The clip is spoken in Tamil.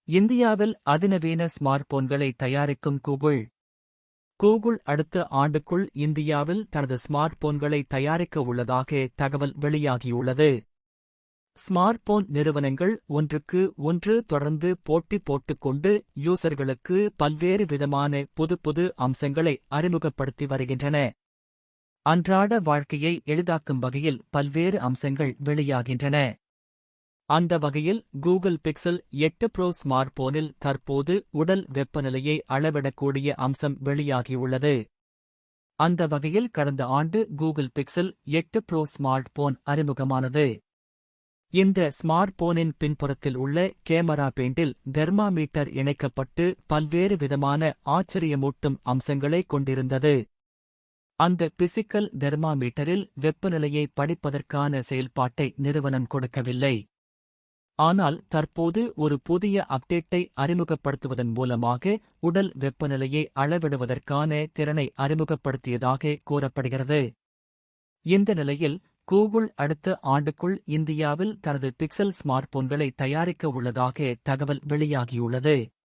இந்தியாவில் அதிநவீன ஸ்மார்ட் போன்களை தயாரிக்கும் கூகுள் அடுத்த ஆண்டுக்குள் இந்தியாவில் தனது ஸ்மார்ட் போன்களை தயாரிக்க உள்ளதாக தகவல் வெளியாகியுள்ளது. ஸ்மார்ட் போன் நிறுவனங்கள் ஒன்றுக்கு ஒன்று தொடர்ந்து போட்டி போட்டுக்கொண்டு யூசர்களுக்கு பல்வேறு விதமான புது அம்சங்களை அறிமுகப்படுத்தி வருகின்றன. அன்றாட வாழ்க்கையை எளிதாக்கும் வகையில் பல்வேறு அம்சங்கள் வெளியாகின்றன. அந்த வகையில் கூகுள் பிக்சல் 8 ப்ரோ ஸ்மார்ட் போனில் தற்போது உடல் வெப்பநிலையை அளவிடக்கூடிய அம்சம் வெளியாகியுள்ளது. அந்த வகையில் கடந்த ஆண்டு Google Pixel 8 pro smart phone அறிமுகமானது. இந்த ஸ்மார்ட் போனின் பின்புறத்தில் உள்ள கேமரா பெயிண்டில் தெர்மாமீட்டர் இணைக்கப்பட்டு பல்வேறு விதமான ஆச்சரியமூட்டும் அம்சங்களை கொண்டிருந்தது. அந்த பிசிக்கல் தெர்மாமீட்டரில் வெப்பநிலையை படிப்பதற்கான செயல்பாட்டை நிறுவனம் கொடுக்கவில்லை. ஆனால் தற்போது ஒரு புதிய அப்டேட்டை அறிமுகப்படுத்துவதன் மூலமாக உடல் வெப்பநிலையை அளவிடுவதற்கான திறனை அறிமுகப்படுத்தியதாக கூறப்படுகிறது. இந்த நிலையில் கூகுள் அடுத்த ஆண்டுக்குள் இந்தியாவில் தனது பிக்சல் ஸ்மார்ட் போன்களை தயாரிக்க உள்ளதாக தகவல் வெளியாகியுள்ளது.